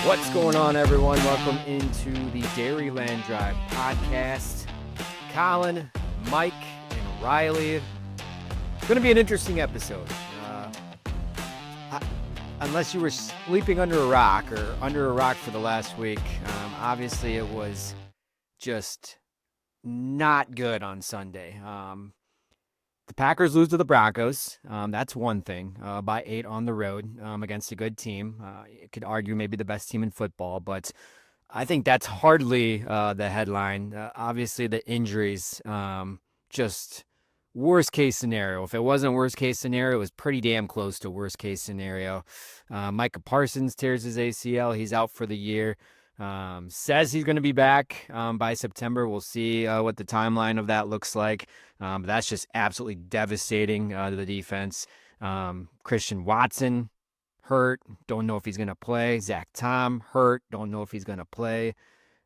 What's going on, everyone? Welcome into the Dairyland Drive podcast. Collin, Mike, and Riley. It's going to be an interesting episode. Unless you were sleeping under a rock for the last week, obviously it was just not good on Sunday. The Packers lose to the Broncos. That's one thing, by 8 on the road against a good team. You could argue maybe the best team in football, but I think that's hardly the headline. Obviously, the injuries, just worst case scenario. If it wasn't worst case scenario, it was pretty damn close to worst case scenario. Micah Parsons tears his ACL. He's out for the year. Says he's going to be back by September. We'll see what the timeline of that looks like. But that's just absolutely devastating to the defense. Christian Watson hurt. Don't know if he's going to play. Zach Tom hurt. Don't know if he's going to play.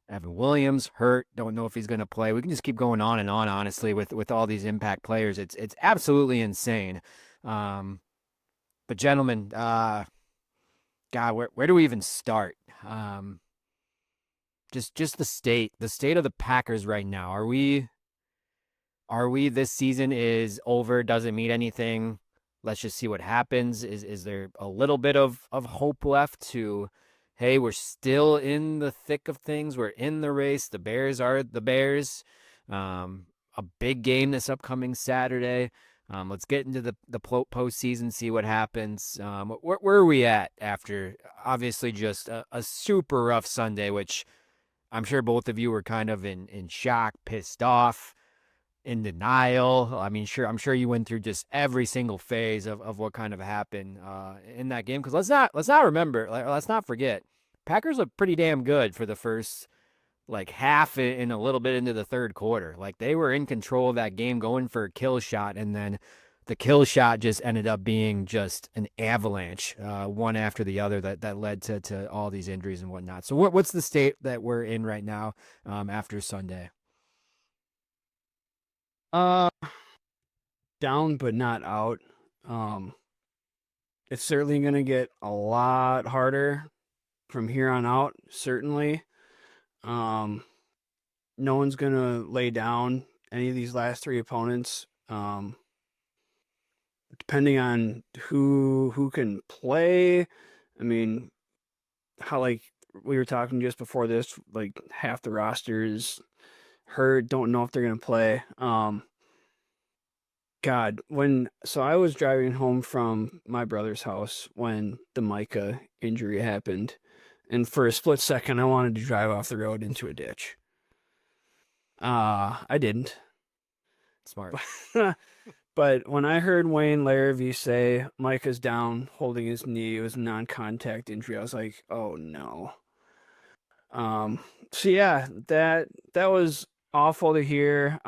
Evan Williams hurt. Don't know if he's going to play. We can just keep going on and on, honestly, with all these impact players. It's absolutely insane. But gentlemen, God, where do we even start? Just the state of the Packers right now. Are we this season is over, doesn't mean anything. Let's just see what happens. Is there a little bit of hope left to, hey, we're still in the thick of things. We're in the race. The Bears are the Bears. A big game this upcoming Saturday. Let's get into the postseason, see what happens. Where are we at after, obviously, just a super rough Sunday, which I'm sure both of you were kind of in shock, pissed off, in denial. I mean, I'm sure you went through just every single phase of what kind of happened in that game. Because let's not forget, Packers look pretty damn good for the first half and a little bit into the third quarter. Like, they were in control of that game, going for a kill shot, and then the kill shot just ended up being just an avalanche, one after the other, that led to all these injuries and whatnot. So what's the state that we're in right now after Sunday? Down but not out. It's certainly going to get a lot harder from here on out, certainly. No one's going to lay down any of these last three opponents. Depending on who can play. I mean, how, like, we were talking just before this, like, half the roster is hurt, don't know if they're going to play. God, so I was driving home from my brother's house when the Micah injury happened, and for a split second, I wanted to drive off the road into a ditch. I didn't. Smart. But when I heard Wayne Larrivee say Micah's down, holding his knee, it was a non-contact injury, I was like, oh no. So yeah, that was awful to hear.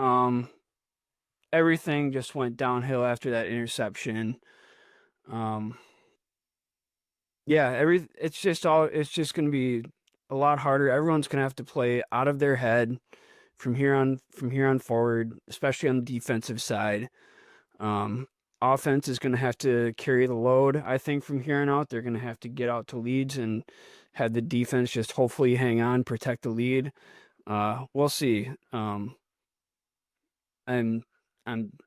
Everything just went downhill after that interception. It's just going to be a lot harder. Everyone's going to have to play out of their head from here on forward, especially on the defensive side. Offense is going to have to carry the load. I think from here on out, they're going to have to get out to leads and have the defense just hopefully hang on, protect the lead. We'll see. I'm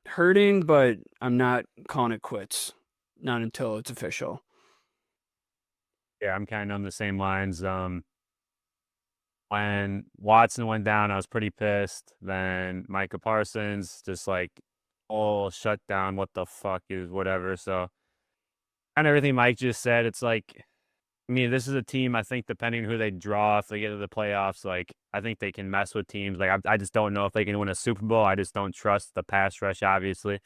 hurting, but I'm not calling it quits. Not until it's official. Yeah, I'm kind of on the same lines. When Watson went down, I was pretty pissed. Then Micah Parsons just shut down. What the fuck is whatever. So, and everything Mike just said, it's like, I mean, this is a team, I think, depending on who they draw, if they get to the playoffs, I think they can mess with teams. I just don't know if they can win a Super Bowl. I just don't trust the pass rush, obviously.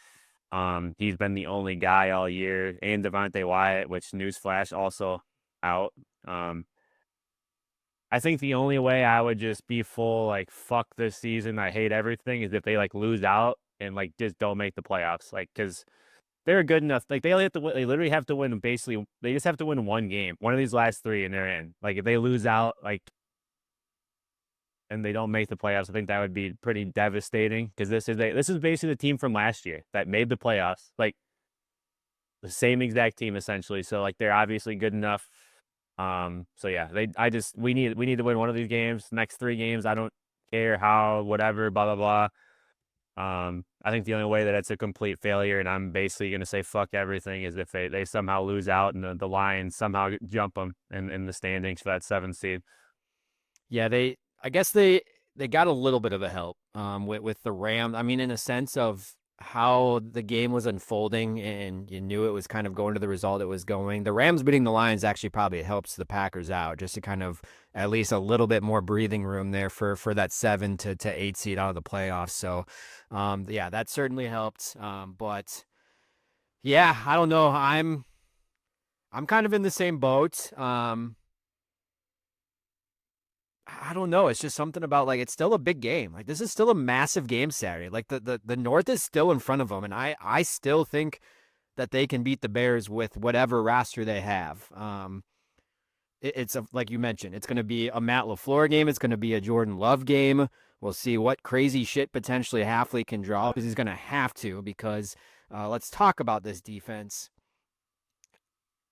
He's been the only guy all year. And Devontae Wyatt, which, newsflash, also out. I think the only way I would just be full, fuck this season, I hate everything, is if they, lose out and, just don't make the playoffs. Because they're good enough. They literally have to win, basically. They just have to win one game, one of these last three, and they're in. If they lose out, and they don't make the playoffs, I think that would be pretty devastating, because this is basically the team from last year that made the playoffs. The same exact team, essentially. So, they're obviously good enough. So yeah, we need to win one of these games. Next 3 games, I don't care how, whatever, blah blah blah. I think the only way that it's a complete failure, and I'm basically gonna say fuck everything, is if they somehow lose out and the Lions somehow jump them in the standings for that 7th seed. Yeah, I guess they got a little bit of a help with the Rams. I mean, in a sense of how the game was unfolding, and you knew it was kind of going to the result it was going. The Rams beating the Lions actually probably helps the Packers out, just to kind of at least a little bit more breathing room there for that 7 to 8 seed out of the playoffs. So, yeah, that certainly helped. But yeah, I don't know. I'm kind of in the same boat. I don't know. It's just something about, like, it's still a big game. Like, this is still a massive game Saturday. Like, the North is still in front of them, and I still think that they can beat the Bears with whatever roster they have. Like you mentioned, it's going to be a Matt LaFleur game. It's going to be a Jordan Love game. We'll see what crazy shit potentially Halfley can draw, because he's going to have to. Because let's talk about this defense.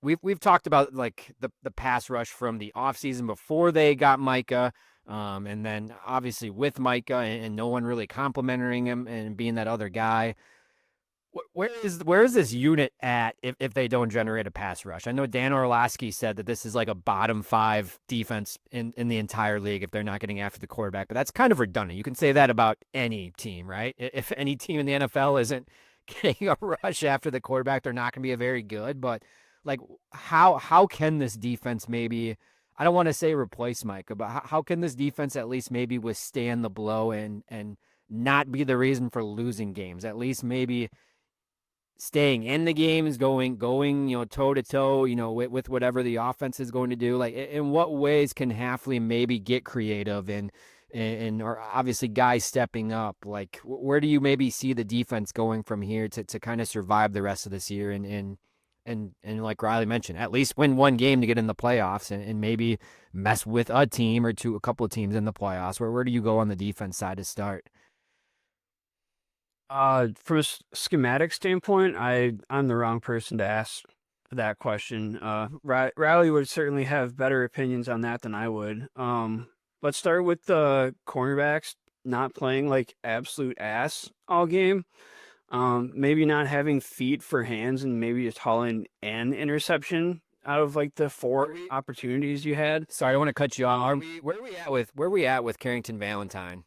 We've talked about, like, the pass rush from the offseason before they got Micah, and then obviously with Micah and no one really complimenting him and being that other guy. Where is this unit at if they don't generate a pass rush? I know Dan Orlovsky said that this is like a bottom 5 defense in the entire league if they're not getting after the quarterback, but that's kind of redundant. You can say that about any team, right? If any team in the NFL isn't getting a rush after the quarterback, they're not going to be very good. But, like, how can this defense maybe, I don't want to say replace Micah, but how can this defense at least maybe withstand the blow and not be the reason for losing games? At least maybe staying in the games, going, toe to toe, with whatever the offense is going to do. Like, in what ways can Halfley maybe get creative and or obviously guys stepping up? Like, where do you maybe see the defense going from here to kind of survive the rest of this year and like Riley mentioned, at least win one game to get in the playoffs and maybe mess with a team or two, a couple of teams in the playoffs? Where do you go on the defense side to start? From a schematic standpoint, I'm the wrong person to ask that question. Riley would certainly have better opinions on that than I would. Let's start with the cornerbacks not playing like absolute ass all game. Maybe not having feet for hands, and maybe just hauling an interception out of like the 4 opportunities you had. Sorry, I don't want to cut you off. Where are we at with Carrington Valentine?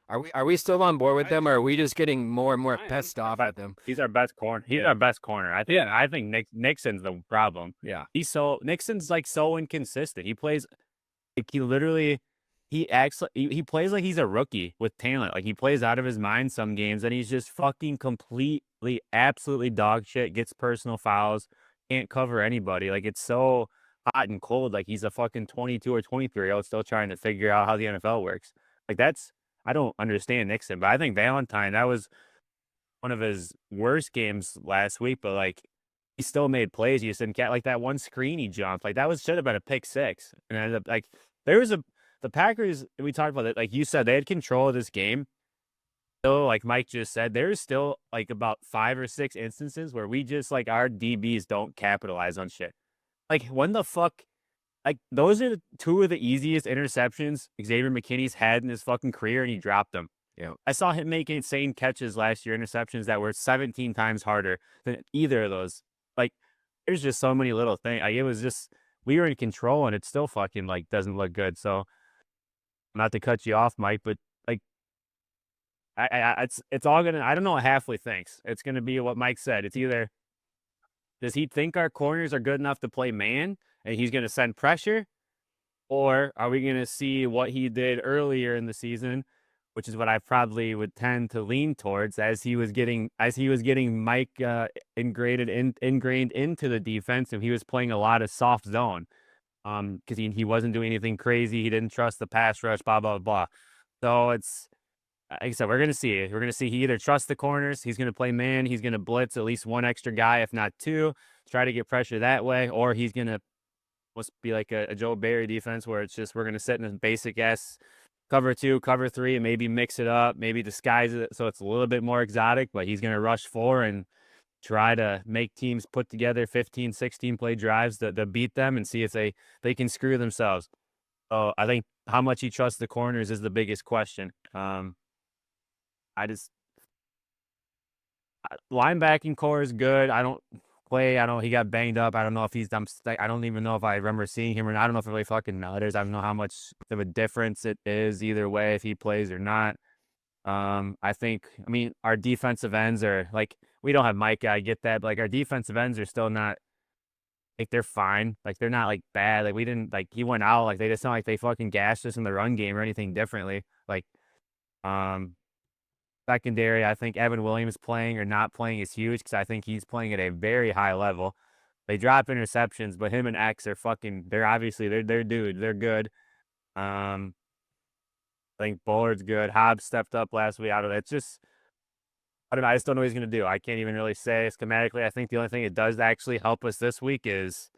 Are we still on board with them, or are we just getting more and more pissed off at them? He's our best corner. He's our best corner. I think Nixon's the problem. Yeah. Nixon's like so inconsistent. He plays like he acts like he plays like he's a rookie with talent. Like, he plays out of his mind some games, and he's just fucking completely, absolutely dog shit. Gets personal fouls, can't cover anybody. Like, it's so hot and cold. Like, he's a fucking 22 or 23-year-old still trying to figure out how the NFL works. Like, I don't understand Nixon, but I think Valentine, that was one of his worst games last week, but, like, he still made plays. He just didn't get, like, that one screen he jumped. Like, that should have been a pick 6. And ended up, like, the Packers, we talked about it, like you said, they had control of this game. So, like Mike just said, there's still, like, about 5 or 6 instances where we just, like, our DBs don't capitalize on shit. Like, when the fuck, like, those are 2 of the easiest interceptions Xavier McKinney's had in his fucking career, and he dropped them. Yeah. I saw him make insane catches last year, interceptions that were 17 times harder than either of those. Like, there's just so many little things. Like, it was just, we were in control, and it still fucking, like, doesn't look good. So, not to cut you off, Mike, but, like, it's all gonna, I don't know what Halfley thinks. It's gonna be what Mike said. It's either, does he think our corners are good enough to play man and he's gonna send pressure, or are we gonna see what he did earlier in the season, which is what I probably would tend to lean towards, as he was getting Mike ingrained into the defense, and he was playing a lot of soft zone. Because he wasn't doing anything crazy. He didn't trust the pass rush, blah, blah, blah. So it's, like I said, we're going to see it. We're going to see he either trusts the corners, he's going to play man, he's going to blitz at least one extra guy, if not 2, try to get pressure that way, or he's going to be like a Joe Barry defense where it's just, we're going to sit in a basic S, cover 2, cover 3, and maybe mix it up, maybe disguise it so it's a little bit more exotic, but he's going to rush 4 and try to make teams put together 15, 16 play drives to beat them and see if they can screw themselves. So I think how much he trusts the corners is the biggest question. I just linebacking core is good. I don't he got banged up. I don't know if I don't even know if I remember seeing him or not. I don't know if it really fucking matters. I don't know how much of a difference it is either way if he plays or not. I mean, our defensive ends are like, we don't have Micah, I get that, but like our defensive ends are still not like, they're fine. Like, they're not like bad. Like, we didn't like, he went out, like, they just not like they fucking gashed us in the run game or anything differently. Like, um, secondary, I think Evan Williams playing or not playing is huge because I think he's playing at a very high level. They drop interceptions, but him and X are they're obviously, they're dudes. They're good. I think Bullard's good. Hobbs stepped up last week. I don't know. It's just, I don't know. I just don't know what he's going to do. I can't even really say schematically. I think the only thing it does actually help us this week is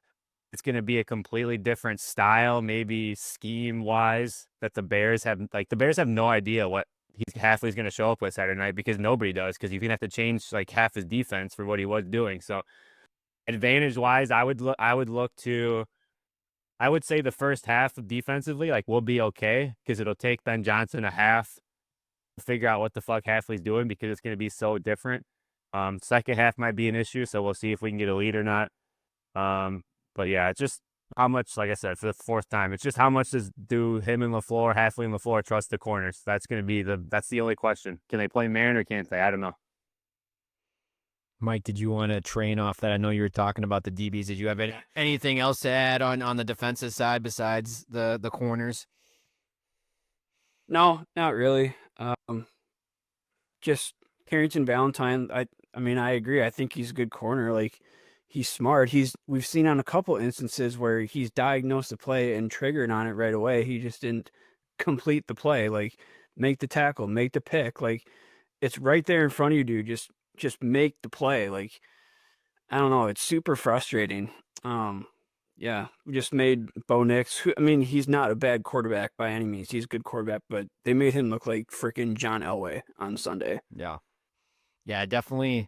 it's going to be a completely different style, maybe scheme wise, that the Bears have. Like, the Bears have no idea what Halfley's going to show up with Saturday night because nobody does, because you're going to have to change like half his defense for what he was doing. So advantage wise, I would say the first half defensively, like, we'll be okay because it'll take Ben Johnson a half to figure out what the fuck Halfley's doing because it's going to be so different. Second half might be an issue, so we'll see if we can get a lead or not. But yeah, it's just how much, like I said, for the fourth time, it's just how much do him and LaFleur, Halfley and LaFleur trust the corners? That's going to be that's the only question. Can they play man or can't they? I don't know. Mike, did you want to train off that? I know you were talking about the DBs. Did you have anything else to add on the defensive side besides the corners? No, not really. Just Carrington Valentine. I mean, I agree. I think he's a good corner. Like, he's smart. We've seen on a couple instances where he's diagnosed the play and triggered on it right away. He just didn't complete the play. Like, make the tackle, make the pick. Like, it's right there in front of you, dude. Just make the play. Like, I don't know. It's super frustrating. Yeah, we just made Bo Nix. I mean, he's not a bad quarterback by any means. He's a good quarterback, but they made him look like freaking John Elway on Sunday. Yeah. Yeah, definitely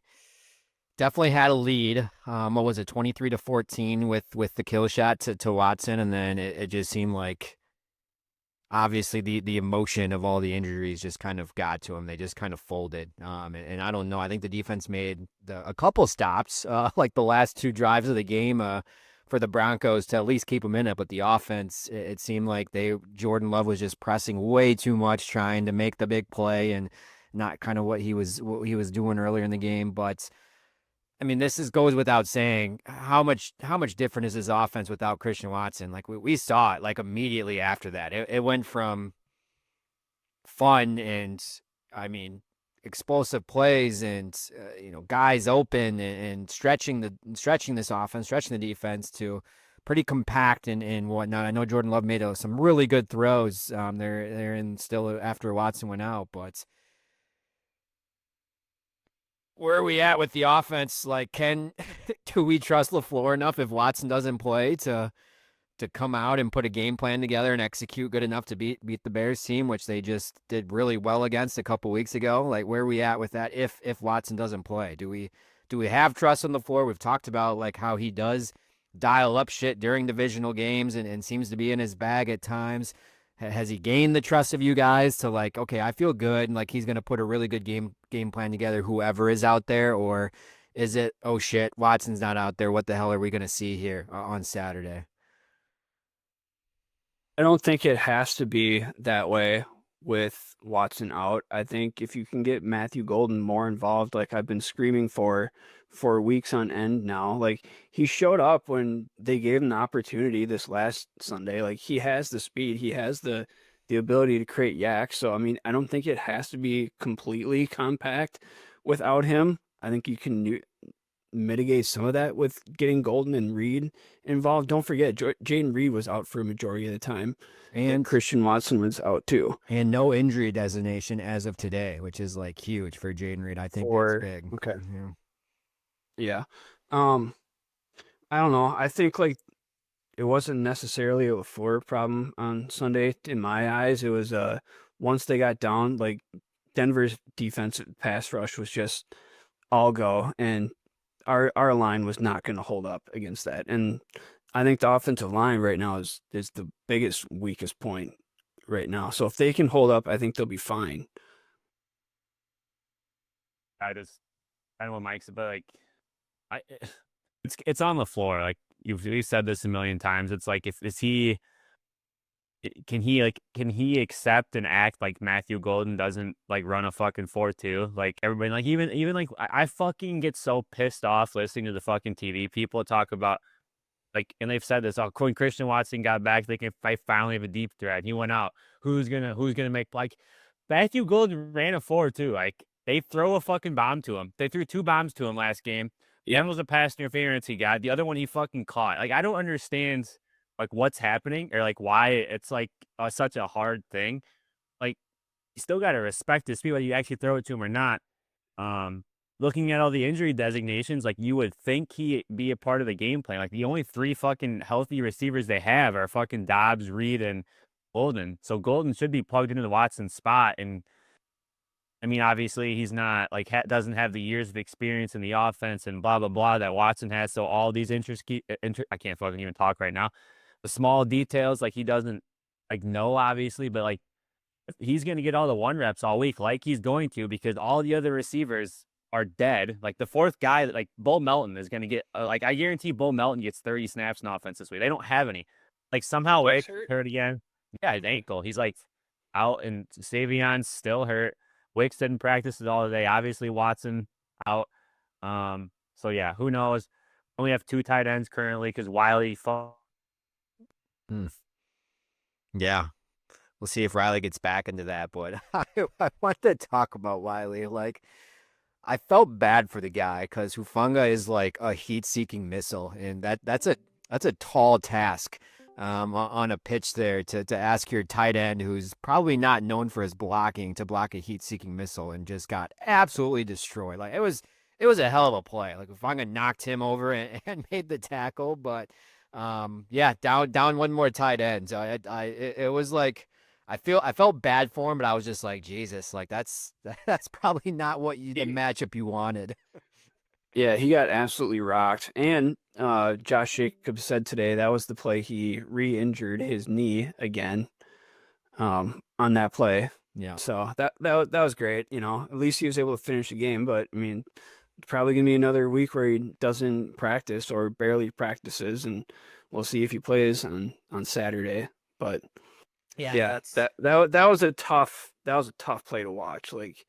had a lead. What was it, 23-14 with the kill shot to Watson, and then it just seemed like obviously the emotion of all the injuries just kind of got to him. They just kind of folded. And I don't know. I think the defense made a couple stops, like the last two drives of the game, for the Broncos to at least keep them in it. But the offense, it seemed like Jordan Love was just pressing way too much, trying to make the big play, and not kind of what he was doing earlier in the game. But I mean, goes without saying how much different is this offense without Christian Watson. Like, we saw it like immediately after that. It went from fun and, I mean, explosive plays and guys open and stretching this offense, stretching the defense, to pretty compact and whatnot. I know Jordan Love made some really good throws. They're in still after Watson went out, but where are we at with the offense? Like, do we trust LaFleur enough if Watson doesn't play to come out and put a game plan together and execute good enough to beat the Bears team, which they just did really well against a couple weeks ago? Like, where are we at with that if Watson doesn't play? Do we have trust on LaFleur? We've talked about like how he does dial up shit during divisional games and seems to be in his bag at times. Has he gained the trust of you guys to, like, okay, I feel good, and like he's going to put a really good game plan together, whoever is out there? Or is it, oh shit, Watson's not out there, what the hell are we going to see here on Saturday? I don't think it has to be that way with Watson out. I think if you can get Matthew Golden more involved, like I've been screaming for weeks on end now, like he showed up when they gave him the opportunity this last Sunday. Like, he has the speed, he has the ability to create yak. So I mean, I don't think it has to be completely compact without him. I think you can mitigate some of that with getting Golden and Reed involved. Don't forget, Jaden Reed was out for a majority of the time, and Christian Watson was out too. And no injury designation as of today, which is like huge for Jaden Reed. I think that's big. Okay. Yeah. I don't know. I think like it wasn't necessarily a LaFleur problem on Sunday in my eyes. It was once they got down, like Denver's defensive pass rush was just all go, and our line was not going to hold up against that. And I think the offensive line right now is the biggest weakest point right now. So if they can hold up, I think they'll be fine. I just I know what Mike said, but like I it's on the floor. Like we've said this a million times. It's like if is he can he accept and act like Matthew Golden doesn't like run a fucking 4.2? Like everybody like even like I fucking get so pissed off listening to the fucking TV people talk about like, and they've said this. Oh, when Christian Watson got back, they can finally have a deep threat. He went out. Who's gonna make like Matthew Golden ran a 4.2? Like they throw a fucking bomb to him. They threw 2 bombs to him last game. One was a pass interference he got. The other one he fucking caught. Like I don't understand like what's happening or like why it's like such a hard thing. Like you still got to respect this, whether you actually throw it to him or not. Looking at all the injury designations, like you would think he be a part of the game plan. Like the only 3 fucking healthy receivers they have are fucking Dobbs, Reed, and Golden. So Golden should be plugged into the Watson spot. And I mean, obviously he's not like doesn't have the years of experience in the offense and blah blah blah that Watson has. So all these I can't fucking even talk right now. The small details, like he doesn't like know obviously, but like he's gonna get all the 1 reps all week, like he's going to, because all the other receivers are dead. Like the 4th guy, like Bull Melton is going to get, like I guarantee Bull Melton gets 30 snaps in offense this week. They don't have any. Like somehow Wick hurt again. Yeah, his ankle. He's like out, and Savion's still hurt. Wicks didn't practice at all today. Obviously Watson out. So yeah, who knows? Only have 2 tight ends currently because Wiley fought. Yeah. We'll see if Riley gets back into that, but I want to talk about Wiley. Like, I felt bad for the guy because Hufanga is like a heat-seeking missile, and that's a tall task on a pitch there to ask your tight end, who's probably not known for his blocking, to block a heat-seeking missile, and just got absolutely destroyed. Like it was a hell of a play. Like Hufanga knocked him over and made the tackle, but yeah, down one more tight end. So it was like. I felt bad for him, but I was just like, Jesus, like that's probably not what the matchup you wanted. Yeah, he got absolutely rocked. And Josh Jacobs said today that was the play he re-injured his knee again on that play. Yeah. So that was great. You know, at least he was able to finish the game. But I mean, it's probably gonna be another week where he doesn't practice or barely practices, and we'll see if he plays on Saturday. But yeah, that was a tough play to watch. Like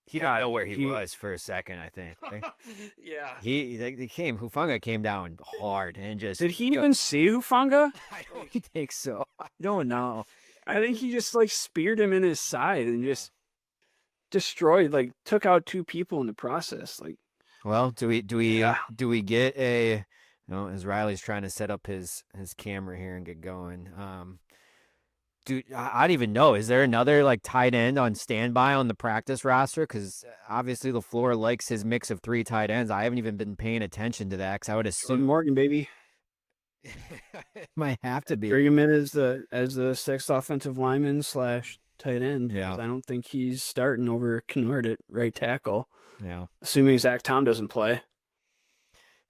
he didn't know where he was for a second, I think. Yeah. Hufanga came down hard and just. Did he even see Hufanga? I don't think so. I don't know. I think he just like speared him in his side and just destroyed, like took out 2 people in the process. Like, well, do we get a, as Riley's trying to set up his camera here and get going. Dude, I don't even know. Is there another like tight end on standby on the practice roster? Because obviously LaFleur likes his mix of 3 tight ends. I haven't even been paying attention to that because I would assume Morgan, baby. It might have to be. Bring him in as the 6th offensive lineman / tight end. Yeah. I don't think he's starting over Kennard at right tackle. Yeah. Assuming Zach Tom doesn't play.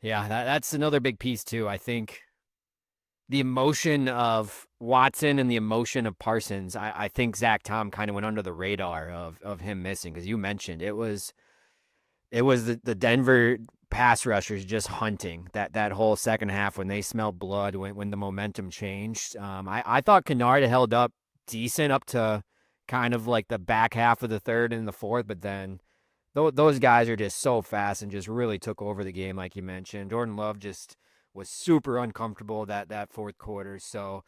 Yeah, that's another big piece too. I think the emotion of Watson and the emotion of Parsons, I think Zach Tom kind of went under the radar of him missing, because you mentioned it was the Denver pass rushers just hunting that whole second half when they smelled blood, when the momentum changed. I thought Kennard held up decent up to kind of like the back half of the 3rd and the 4th, but then those guys are just so fast and just really took over the game, like you mentioned. Jordan Love just was super uncomfortable that 4th quarter. So,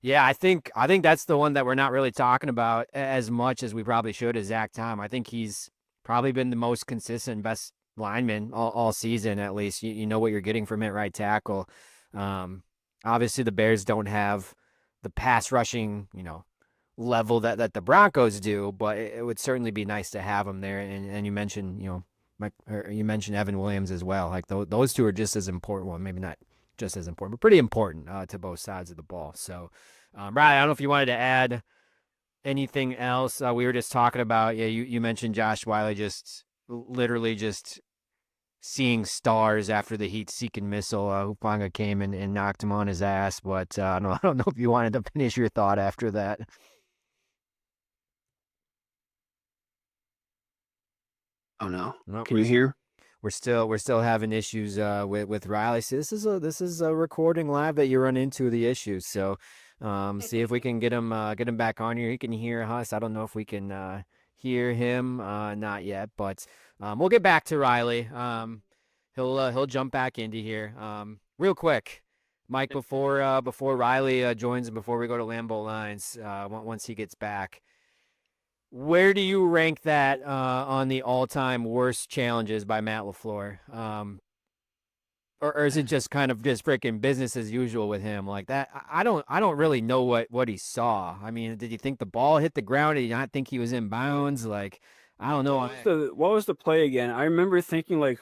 yeah, I think that's the one that we're not really talking about as much as we probably should, is Zach Tom. I think he's probably been the most consistent, best lineman all season, at least. You know what you're getting from it, right tackle. Obviously, the Bears don't have the pass rushing, level that the Broncos do, but it would certainly be nice to have him there. And you mentioned, you mentioned Evan Williams as well. Like those 2 are just as important. Well, maybe not just as important, but pretty important to both sides of the ball. So, Brian, I don't know if you wanted to add anything else. We were just talking about, you mentioned Josh Wiley just literally just seeing stars after the heat-seeking missile. Hufanga came and knocked him on his ass, but I don't know if you wanted to finish your thought after that. Oh no. Nope, Can you hear? We're still having issues with Riley. So this is a recording live that you run into the issues. So see if we can get him back on here. He can hear us. I don't know if we can hear him. Not yet, but we'll get back to Riley. He'll jump back into here. Real quick, Mike, before Riley joins and before we go to Lambeau Lines, once he gets back. Where do you rank that on the all-time worst challenges by Matt LaFleur? Or is it just kind of just freaking business as usual with him like that? I don't really know what he saw. I mean, did you think the ball hit the ground? Did you not think he was in bounds? Like, I don't know. What was the play again? I remember thinking like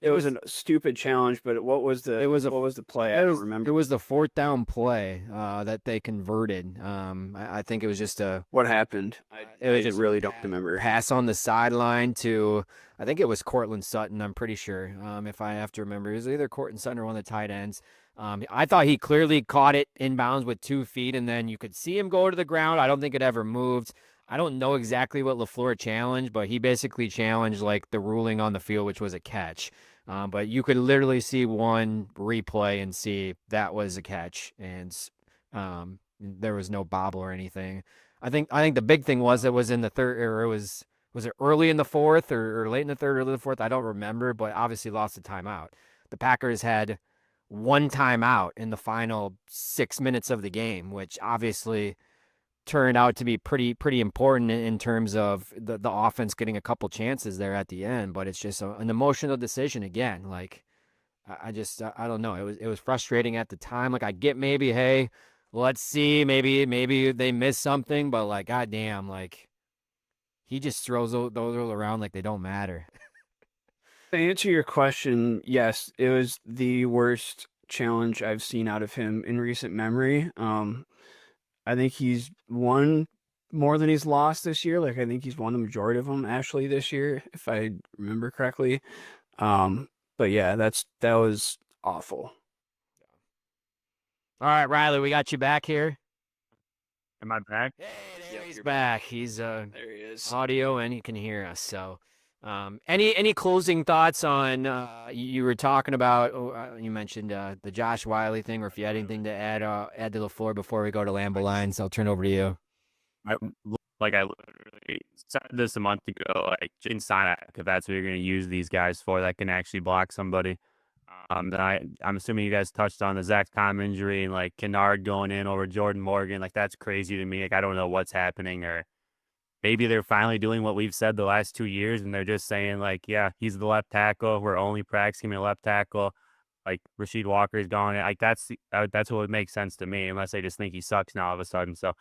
it was a stupid challenge, but what was the play? I don't remember. It was the 4th down play that they converted. I think it was just what happened. I really don't remember. Pass on the sideline to, I think it was Cortland Sutton. I'm pretty sure. If I have to remember, it was either Cortland Sutton or one of the tight ends. I thought he clearly caught it inbounds with 2 feet, and then you could see him go to the ground. I don't think it ever moved. I don't know exactly what LaFleur challenged, but he basically challenged like the ruling on the field, which was a catch. But you could literally see one replay and see that was a catch, and there was no bobble or anything. I think the big thing was it was in the third, or was it early in the 4th or late in the 3rd, early in the 4th? I don't remember, but obviously lost the timeout. The Packers had 1 timeout in the final 6 minutes of the game, which obviously turned out to be pretty important in terms of the offense getting a couple chances there at the end. But it's just an emotional decision again. Like I don't know. It was frustrating at the time. Like I get maybe, hey, let's see, maybe they missed something, but like goddamn, like he just throws those around like they don't matter. To answer your question, yes, it was the worst challenge I've seen out of him in recent memory. I think he's won more than he's lost this year. Like I think he's won the majority of them actually this year, if I remember correctly. But yeah, that was awful. All right, Riley, we got you back here. Am I back? Hey, there he's back. He's there he is. Audio and he can hear us. So, any closing thoughts on you were talking about? You mentioned the Josh Wiley thing, or if you had anything to add to LaFleur before we go to Lambeau Lines, I'll turn over to you. I literally said this a month ago. Like, inside if that's what you're going to use these guys for, that can actually block somebody. Then I'm assuming you guys touched on the Zach Tom injury and like Kennard going in over Jordan Morgan. Like that's crazy to me. Like I don't know what's happening, or maybe they're finally doing what we've said the last 2 years and they're just saying like, yeah, he's the left tackle. We're only practicing a left tackle. Like Rasheed Walker's gone. Like that's what would make sense to me, unless they just think he sucks now all of a sudden. So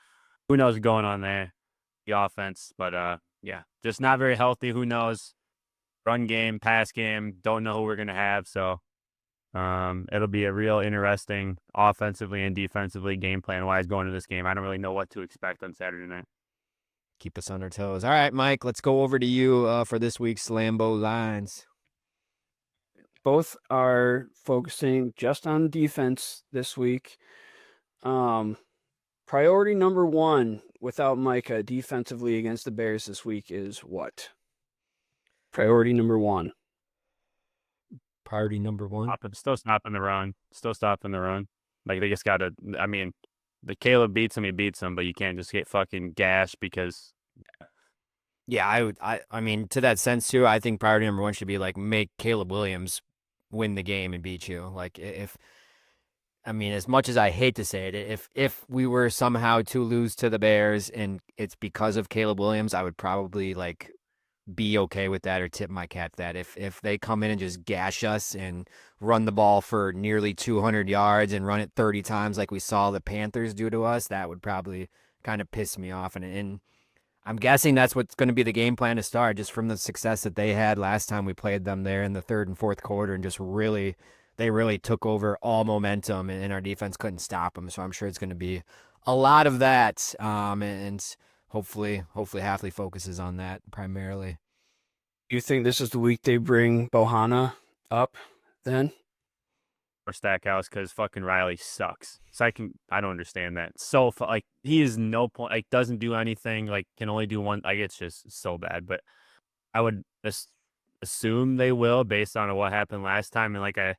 who knows what's going on there, the offense. But yeah, just not very healthy. Who knows? Run game, pass game, don't know who we're gonna have. So it'll be a real interesting offensively and defensively game plan wise going to this game. I don't really know what to expect on Saturday night. Keep us on our toes. All right, Mike, let's go over to you for this week's Lambeau Lines. Both are focusing just on defense this week. Priority number 1 without Micah defensively against the Bears this week is what? Priority number 1. Priority number 1. Still stopping the run. Like they just gotta. I mean, the Caleb beats him, he beats him, but you can't just get fucking gashed because. Yeah, I mean, to that sense too, I think priority number 1 should be like make Caleb Williams win the game and beat you. Like I mean, as much as I hate to say it, if we were somehow to lose to the Bears and it's because of Caleb Williams, I would probably like be okay with that or tip my cap that. If they come in and just gash us and run the ball for nearly 200 yards and run it 30 times like we saw the Panthers do to us, that would probably kind of piss me off. And I'm guessing that's what's going to be the game plan to start, just from the success that they had last time we played them there in the 3rd and 4th quarter, and just they really took over all momentum, and our defense couldn't stop them. So I'm sure it's going to be a lot of that, and hopefully Hafley focuses on that primarily. You think this is the week they bring Bohanna up then? Or Stackhouse because fucking Riley sucks. So I don't understand that. So like he is no point, like doesn't do anything, like can only do one. Like it's just so bad. But I would assume they will based on what happened last time. And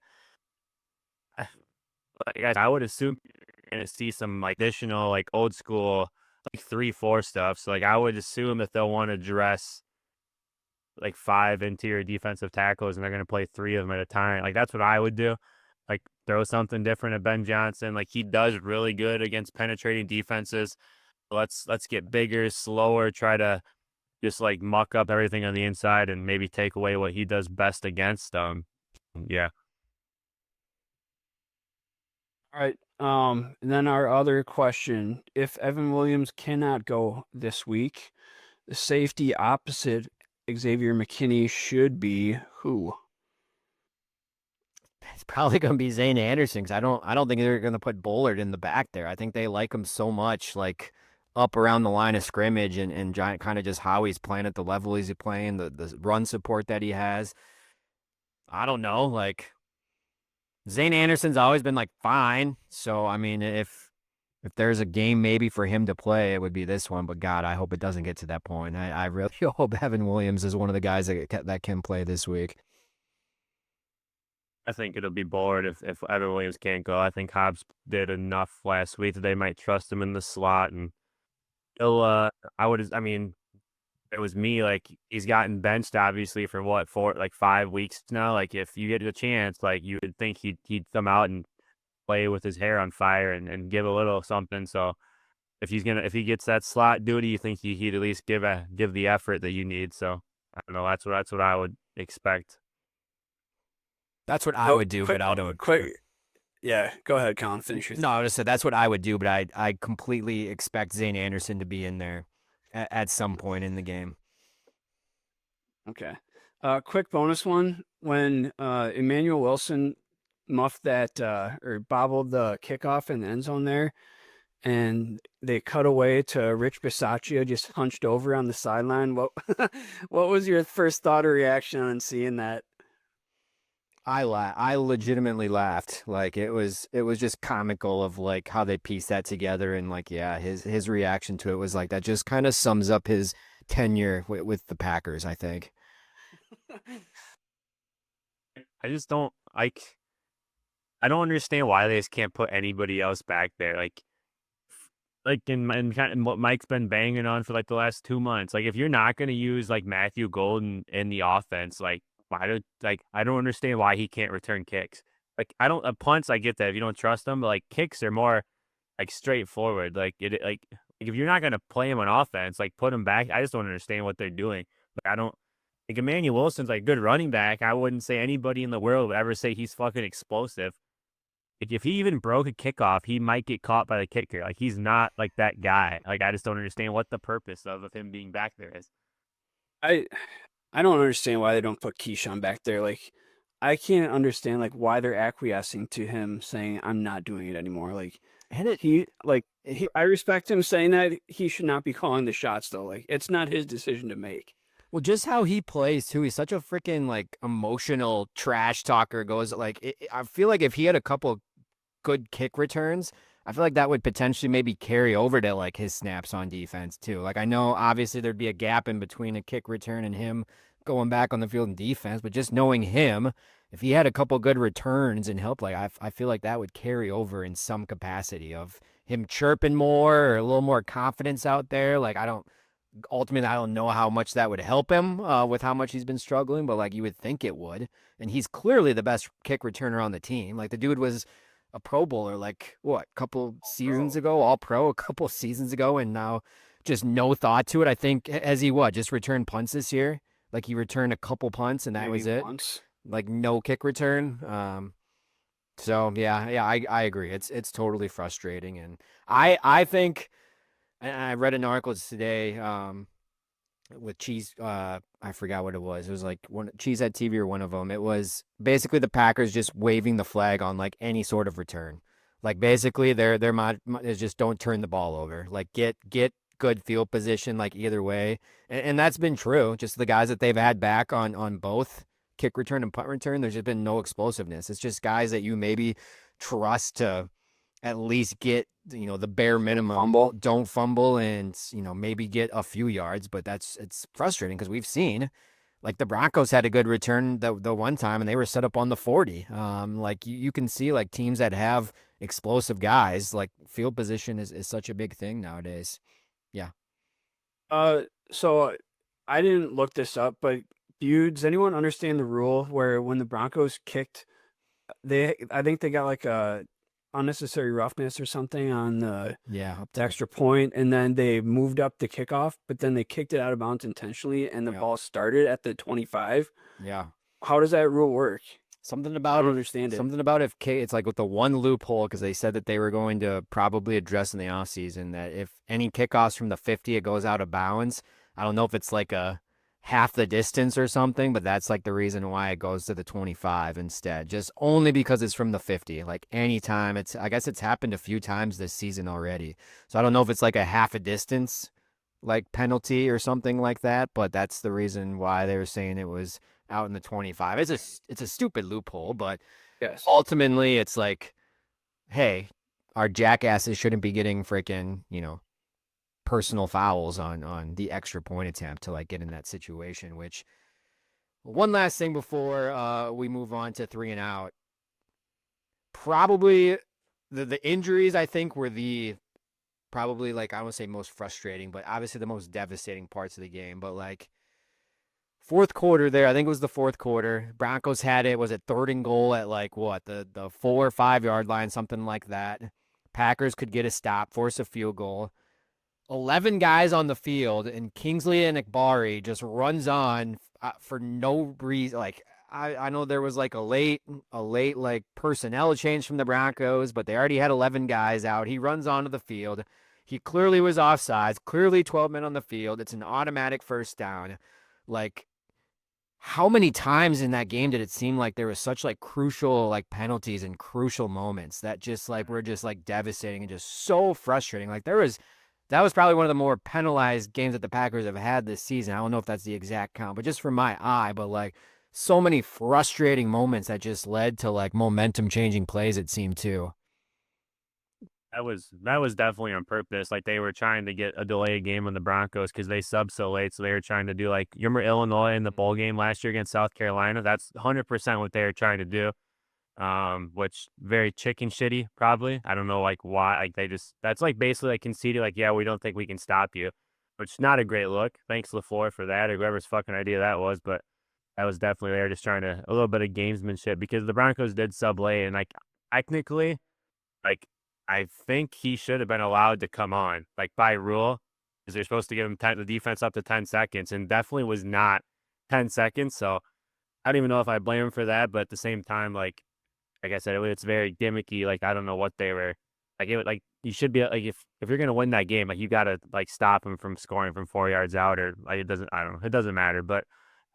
I would assume you're gonna see some like additional like old school like 3-4 stuff. So like I would assume that they'll want to dress like 5 interior defensive tackles and they're gonna play 3 of them at a time. Like that's what I would do. Like throw something different at Ben Johnson. Like he does really good against penetrating defenses. Let's get bigger, slower, try to just like muck up everything on the inside and maybe take away what he does best against them. Yeah. All right. And then our other question, if Evan Williams cannot go this week, the safety opposite Xavier McKinney should be who? It's probably going to be Zane Anderson because I don't think they're going to put Bullard in the back there. I think they like him so much, like up around the line of scrimmage and giant kind of just how he's playing at the level he's playing, the run support that he has. I don't know, like Zane Anderson's always been like fine. So I mean, if there's a game maybe for him to play, it would be this one. But God, I hope it doesn't get to that point. I really hope Evan Williams is one of the guys that can play this week. I think it'll be Bullard if Evan Williams can't go. I think Hobbs did enough last week that they might trust him in the slot and he'll I mean, it was me, like he's gotten benched obviously for what, 5 weeks now. Like if you get a chance, like you would think he'd come out and play with his hair on fire and give a little something. So if he gets that slot duty, you think he'd at least give the effort that you need. So I don't know, that's what I would expect. That's what I would do, but I don't. Quick. Yeah, go ahead, Colin. Finish your. No, I just said that's what I would do, but I completely expect Zane Anderson to be in there at some point in the game. Okay. Quick bonus one. When Emmanuel Wilson muffed that or bobbled the kickoff in the end zone there, and they cut away to Rich Bisaccia just hunched over on the sideline. What what was your first thought or reaction on seeing that? I legitimately laughed. Like it was just comical of like how they pieced that together and like yeah, his reaction to it was like that just kind of sums up his tenure with the Packers, I think. I just don't like. I don't understand why they just can't put anybody else back there. Like in kind of what Mike's been banging on for like the last 2 months. Like if you're not going to use like Matthew Golden in the offense, like I don't understand why he can't return kicks. Like punts, I get that if you don't trust them, but like kicks are more like straightforward. Like if you're not going to play him on offense, like put him back. I just don't understand what they're doing. Like I don't. Like Emmanuel Wilson's like a good running back. I wouldn't say anybody in the world would ever say he's fucking explosive. Like if he even broke a kickoff, he might get caught by the kicker. Like he's not like that guy. Like I just don't understand what the purpose of him being back there is. I I don't understand why they don't put Keyshawn back there. Like I can't understand like why they're acquiescing to him saying I'm not doing it anymore. Like I respect him saying that he should not be calling the shots though. Like it's not his decision to make. Well, just how he plays too. He's such a freaking like emotional trash talker. Goes like I feel like if he had a couple good kick returns, I feel like that would potentially maybe carry over to like his snaps on defense too. Like I know obviously there'd be a gap in between a kick return and him going back on the field in defense, but just knowing him, if he had a couple good returns and help, like I feel like that would carry over in some capacity of him chirping more or a little more confidence out there. Like ultimately, I don't know how much that would help him with how much he's been struggling, but like you would think it would. And he's clearly the best kick returner on the team. Like the dude was a Pro Bowler, like what, a couple seasons ago, all pro a couple seasons ago, and now just no thought to it. I think just returned punts this year. Like he returned a couple punts and that Maybe was it. Once. Like no kick return. So yeah, I agree. It's totally frustrating, and I think. And I read an article today with Cheese. I forgot what it was. It was like Cheesehead TV or one of them. It was basically the Packers just waving the flag on like any sort of return. Like basically their mod is just don't turn the ball over. Like get good field position like either way. And that's been true. Just the guys that they've had back on both kick return and punt return, there's just been no explosiveness. It's just guys that you maybe trust to at least get, the bare minimum. Don't fumble and, maybe get a few yards. But it's frustrating because we've seen, like, the Broncos had a good return the one time and they were set up on the 40. Like you can see, like, teams that have explosive guys, like, field position is such a big thing nowadays. Yeah. So I didn't look this up, but does anyone understand the rule where when the Broncos kicked, I think they got like a unnecessary roughness or something on the extra point, and then they moved up the kickoff, but then they kicked it out of bounds intentionally, and the ball started at the 25. Yeah. How does that rule work? Something I about don't understand it. Something about if it's like with the one loophole, because they said that they were going to probably address in the offseason that if any kickoffs from the 50, it goes out of bounds. I don't know if it's like a half the distance or something, but that's like the reason why it goes to the 25 instead. Just only because it's from the 50. Like anytime I guess it's happened a few times this season already. So I don't know if it's like a half a distance like penalty or something like that, but that's the reason why they were saying it was out in the 25. It's a stupid loophole, but Yes. ultimately it's like, hey, our jackasses shouldn't be getting freaking, personal fouls on the extra point attempt to like get in that situation. Which, one last thing before we move on to 3 and out, probably the injuries, I think, were probably, like, I won't say most frustrating, but obviously the most devastating parts of the game. But like, fourth quarter there, I think it was the fourth quarter, Broncos had it, was it 3rd and goal at like what, the 4 or 5 yard line, something like that. Packers could get a stop, force a field goal. 11 guys on the field, and Kingsley and Akbari just runs on for no reason. Like, I know there was like a late like personnel change from the Broncos, but they already had 11 guys out. He runs onto the field. He clearly was offsides, clearly 12 men on the field. It's an automatic first down. Like, how many times in that game did it seem like there was such like crucial like penalties and crucial moments that just like were just like devastating and just so frustrating? Like, that was probably one of the more penalized games that the Packers have had this season. I don't know if that's the exact count, but just from my eye, but like, so many frustrating moments that just led to like momentum changing plays, it seemed too. That was definitely on purpose. Like, they were trying to get a delayed game on the Broncos because they subbed so late. So they were trying to do, like, you remember Illinois in the bowl game last year against South Carolina? That's 100% what they were trying to do. Which very chicken shitty, probably. I don't know, like, why. Like, that's like basically like conceded, like, yeah, we don't think we can stop you, which is not a great look. Thanks LaFleur for that, or whoever's fucking idea that was. But that was definitely, they were just trying to, a little bit of gamesmanship, because the Broncos did sub late, and like, technically, like, I think he should have been allowed to come on, like, by rule, because they're supposed to give him the defense up to 10 seconds, and definitely was not 10 seconds. So I don't even know if I blame him for that, but at the same time, like I said, it's very gimmicky. Like, I don't know what they were like. Like, you should be like, if you're gonna win that game, like, you gotta like stop him from scoring from 4 yards out, or like, it doesn't. I don't know. It doesn't matter. But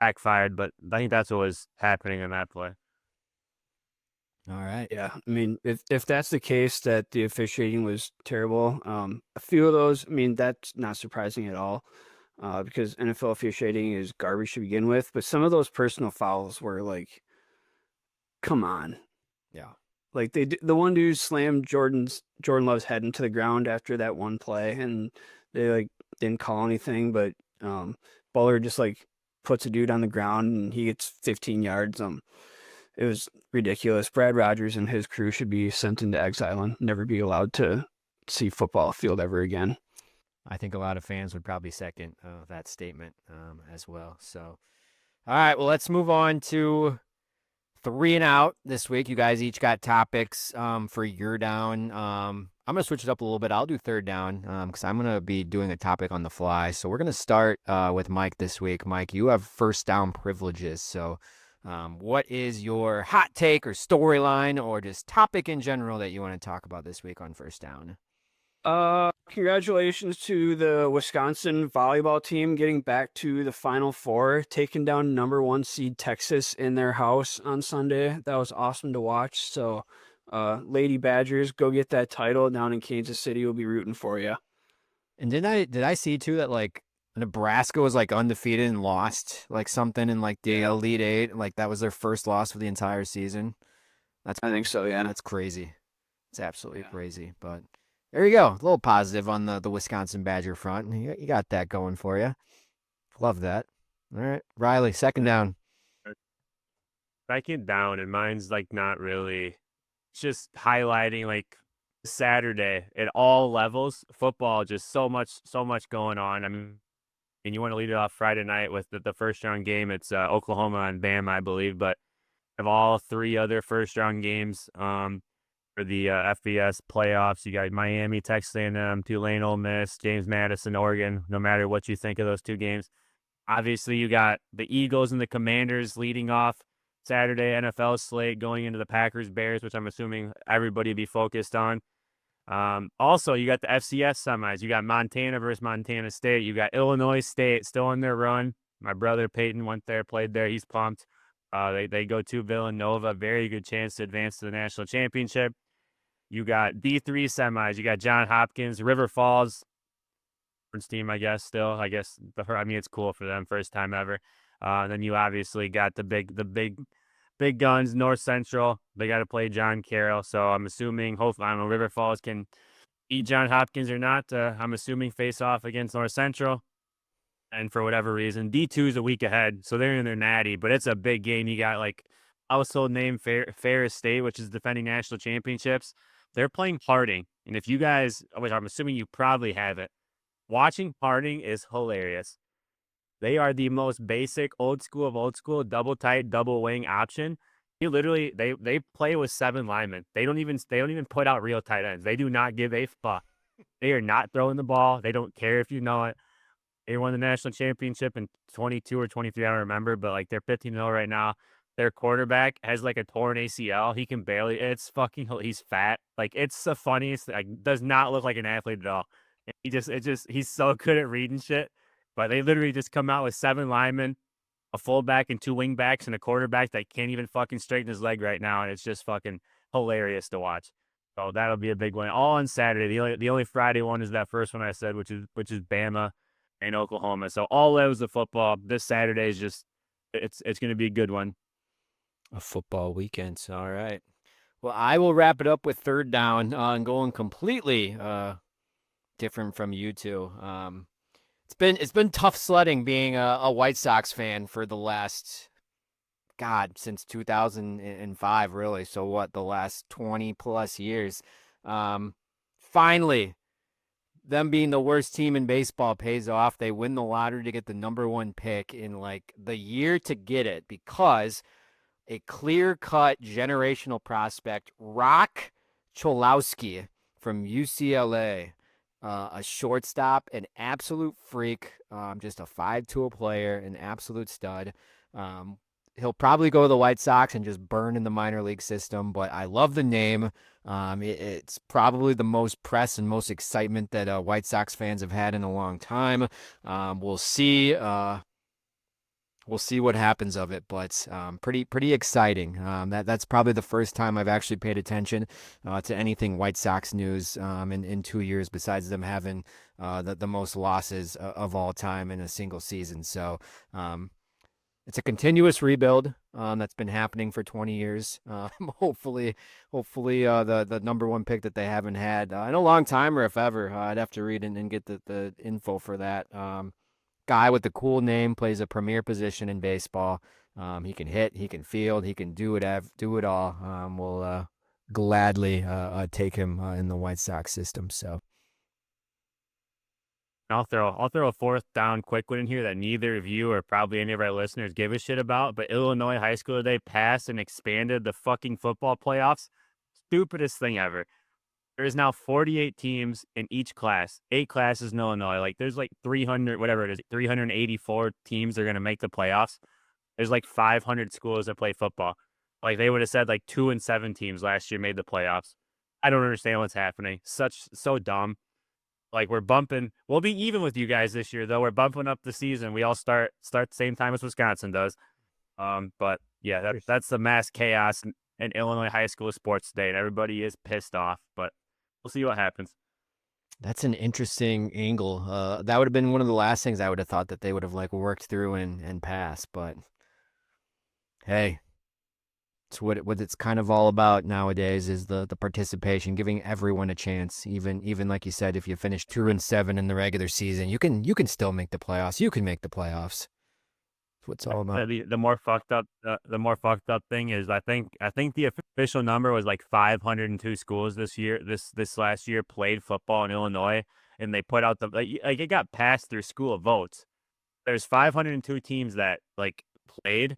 backfired. But I think that's what was happening in that play. All right. Yeah, I mean, if that's the case, that the officiating was terrible, a few of those, I mean, that's not surprising at all, because NFL officiating is garbage to begin with. But some of those personal fouls were like, come on. Yeah. Like, the one dude slammed Jordan Love's head into the ground after that one play, and they like didn't call anything, but Buller just like puts a dude on the ground and he gets 15 yards. It was ridiculous. Brad Rogers and his crew should be sent into exile and never be allowed to see football field ever again. I think a lot of fans would probably second that statement as well. So, all right, well, let's move on to 3 and out this week. You guys each got topics for your down. I'm going to switch it up a little bit. I'll do 3rd down because I'm going to be doing a topic on the fly. So we're going to start with Mike this week. Mike, you have first down privileges. So what is your hot take or storyline or just topic in general that you want to talk about this week on first down? Congratulations to the Wisconsin volleyball team getting back to the Final Four, taking down number 1 seed Texas in their house on Sunday. That was awesome to watch. So, Lady Badgers, go get that title down in Kansas City. We'll be rooting for you. And did I see too that like Nebraska was like undefeated and lost like something in like the Elite Eight. Like that was their first loss of the entire season. I think so, yeah. That's crazy. It's absolutely Yeah. crazy. But there you go. A little positive on the Wisconsin Badger front. You got that going for you. Love that. All right, Riley, second down. Second down, and mine's like not really. It's just highlighting like Saturday at all levels. Football, just so much going on. I mean, and you want to lead it off Friday night with the first round game. It's Oklahoma and Bama, I believe, but of all three other first round games for the FBS playoffs, you got Miami, Texas A&M, Tulane, Ole Miss, James Madison, Oregon. No matter what you think of those two games, obviously you got the Eagles and the Commanders leading off Saturday NFL slate going into the Packers Bears, which I'm assuming everybody be focused on. Also, you got the FCS semis. You got Montana versus Montana State. You got Illinois State still on their run. My brother Peyton went there, played there. He's pumped. They go to Villanova. Very good chance to advance to the national championship. You got D3 semis. You got John Hopkins, River Falls, team, I guess. Still, I guess it's cool for them, first time ever. Then you obviously got the big guns, North Central. They got to play John Carroll. So I'm assuming, hopefully, I don't know, River Falls can beat John Hopkins or not. I'm assuming face off against North Central. And for whatever reason, D2 is a week ahead, so they're in their natty. But it's a big game. You got like household name Ferris State, which is defending national championships. They're playing Harding, and if you guys, which I'm assuming you probably have it, watching Harding is hilarious. They are the most basic old school double tight double wing option. You literally they play with 7 linemen. They don't even put out real tight ends. They do not give a fuck. They are not throwing the ball. They don't care if you know it. They won the national championship in 22 or 23, I don't remember, but like they're 15-0 right now. Their quarterback has like a torn ACL. He can barely. It's fucking. He's fat. Like it's the funniest. Like does not look like an athlete at all. He's so good at reading shit. But they literally just come out with 7 linemen, a fullback and 2 wingbacks, and a quarterback that can't even fucking straighten his leg right now, and it's just fucking hilarious to watch. So that'll be a big one. All on Saturday. The only Friday one is that first one I said, which is Bama and Oklahoma. So all levels of football. This Saturday is just it's going to be a good one. A football weekend. All right. Well, I will wrap it up with third down and going completely different from you two. It's been tough sledding being a White Sox fan for the last, God, since 2005, really. So what, the last 20 plus years. Finally, them being the worst team in baseball pays off. They win the lottery to get the #1 pick in like the year to get it because a clear-cut generational prospect, Rock Cholowski from UCLA, a shortstop, an absolute freak, just a 5'2" player, an absolute stud. He'll probably go to the White Sox and just burn in the minor league system, but I love the name. It's probably the most press and most excitement that White Sox fans have had in a long time. We'll see. We'll see what happens of it, but pretty exciting. That's probably the first time I've actually paid attention to anything White Sox news in 2 years, besides them having the most losses of all time in a single season. So it's a continuous rebuild that's been happening for 20 years. Hopefully, the #1 pick that they haven't had in a long time, or if ever. I'd have to read and get the info for that. Guy with the cool name, plays a premier position in baseball. He can hit, he can field, he can do it all. We'll gladly take him in the White Sox system. So I'll throw a fourth down quick one in here that neither of you or probably any of our listeners give a shit about. But Illinois high school today passed and expanded the fucking football playoffs. Stupidest thing ever. There is now 48 teams in each class. 8 classes in Illinois. Like there's like 300, whatever it is, 384 teams that are going to make the playoffs. There's like 500 schools that play football. Like they would have said like 2 and 7 teams last year made the playoffs. I don't understand what's happening. So dumb. Like we'll be even with you guys this year though. We're bumping up the season. We all start the same time as Wisconsin does. But yeah, that's the mass chaos in Illinois high school sports today, and everybody is pissed off. But we'll see what happens. That's an interesting angle. That would have been one of the last things I would have thought that they would have like worked through and passed. But hey, it's what it's kind of all about nowadays is the participation, giving everyone a chance. Even like you said, if you finish 2-7 in the regular season, you can still make the playoffs. You can make the playoffs. That's what it's all about. The more fucked up the more fucked up thing is I think the official number was like 502 schools this last year played football in Illinois, and they put out the like it got passed through school of votes. There's 502 teams that like played.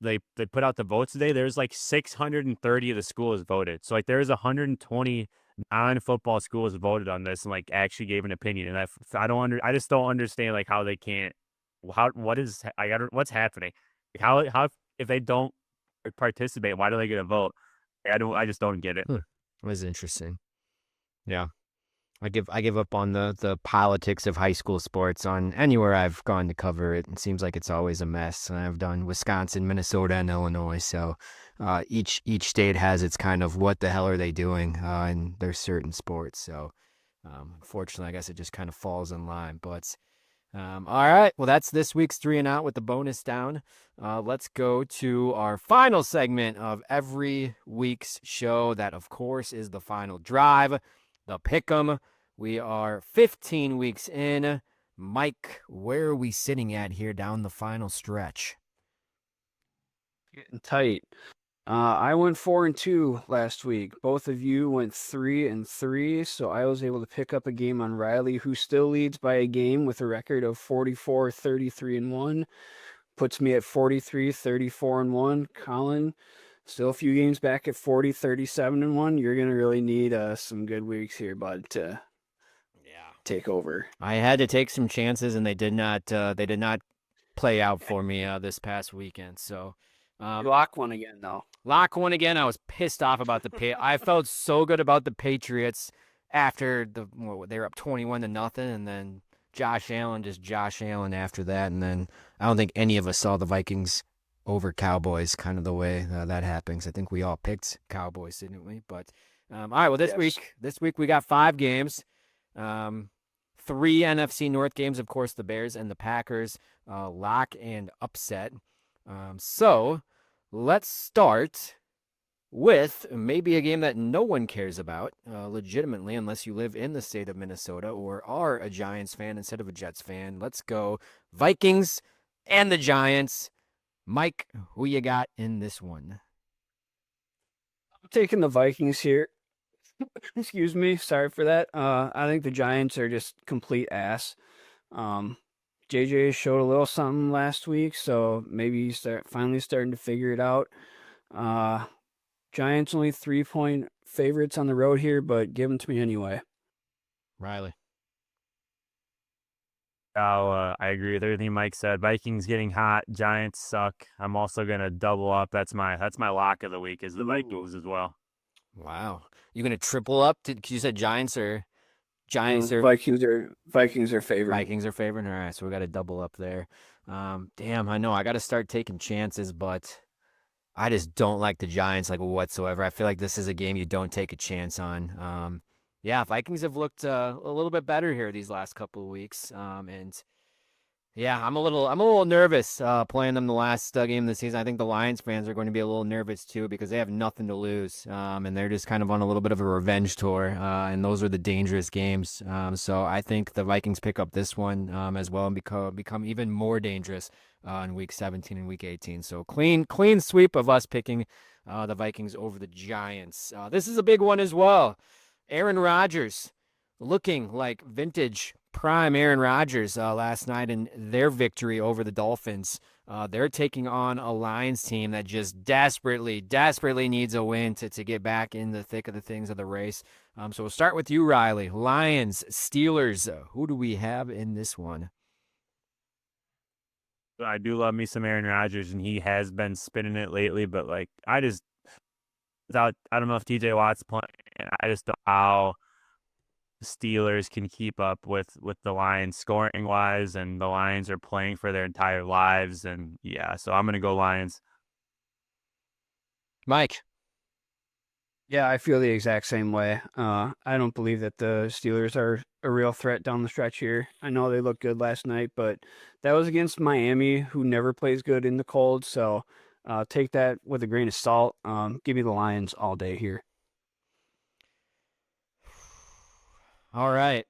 They put out the votes today. There's like 630 of the schools voted. So like there's 120 non-football schools voted on this and like actually gave an opinion. And I just don't understand like how they can't what's happening? How if they don't participate, why do they get a vote? I just don't get it. It was interesting. Yeah. I give up on the politics of high school sports on anywhere I've gone to cover it. It seems like it's always a mess. And I've done Wisconsin, Minnesota, and Illinois. So each state has its kind of what the hell are they doing in their certain sports. So unfortunately, I guess it just kind of falls in line. But all right, well that's this week's 3 and Out with the bonus down. Let's go to our final segment of every week's show. That of course is the final drive. The Pick'em. We are 15 weeks in. Mike, where are we sitting at here down the final stretch? Getting tight. I went 4-2 last week. Both of you went 3-3, so I was able to pick up a game on Riley, who still leads by a game with a record of 44, 33-1. Puts me at 43, 34-1. Collin, still a few games back at 40, 37-1. You're gonna really need some good weeks here, bud, to take over. I had to take some chances, and they did not play out for me this past weekend. So Lock one again, though. Lock one again. I was pissed off about I felt so good about the Patriots after they were up 21-0, and then Josh Allen after that, and then I don't think any of us saw the Vikings over Cowboys kind of the way that happens. I think we all picked Cowboys, didn't we? But all right, well this week we got 5 games. 3 NFC North games, of course, the Bears and the Packers, lock and upset. So let's start with maybe a game that no one cares about, legitimately, unless you live in the state of Minnesota or are a Giants fan instead of a Jets fan. Let's go Vikings and the Giants. Mike, who you got in this one? I'm taking the Vikings here. Excuse me. Sorry for that. I think the Giants are just complete ass. JJ showed a little something last week, so maybe he's finally starting to figure it out. Giants only 3-point favorites on the road here, but give them to me anyway. Riley. I agree with everything Mike said. Vikings getting hot. Giants suck. I'm also gonna double up. That's my lock of the week is the Vikings as well. Wow, you gonna triple up? You said Giants are Vikings are favored. Vikings are favored. All right, so we got to double up there. Damn, I know I got to start taking chances, but I just don't like the Giants like whatsoever. I feel like this is a game you don't take a chance on. Yeah, Vikings have looked a little bit better here these last couple of weeks, and yeah, I'm a little nervous playing them the last game of the season. I think the Lions fans are going to be a little nervous too because they have nothing to lose, and they're just kind of on a little bit of a revenge tour, and those are the dangerous games. So I think the Vikings pick up this one as well and become even more dangerous in week 17 and week 18. So clean sweep of us picking the Vikings over the Giants. This is a big one as well. Aaron Rodgers looking like vintage prime Aaron Rodgers last night in their victory over the Dolphins. They're taking on a Lions team that just desperately needs a win to get back in the thick of the things of the race. So we'll start with you, Riley. Lions, Steelers. Who do we have in this one? I do love me some Aaron Rodgers, and he has been spinning it lately. But like, I don't know if TJ Watt's playing. I just don't know how the Steelers can keep up with the Lions scoring wise, and the Lions are playing for their entire lives. And yeah, so I'm gonna go Lions. Mike. Yeah, I feel the exact same way. I don't believe that the Steelers are a real threat down the stretch here. I know they looked good last night, but that was against Miami, who never plays good in the cold. So take that with a grain of salt. Give me the Lions all day here. All right.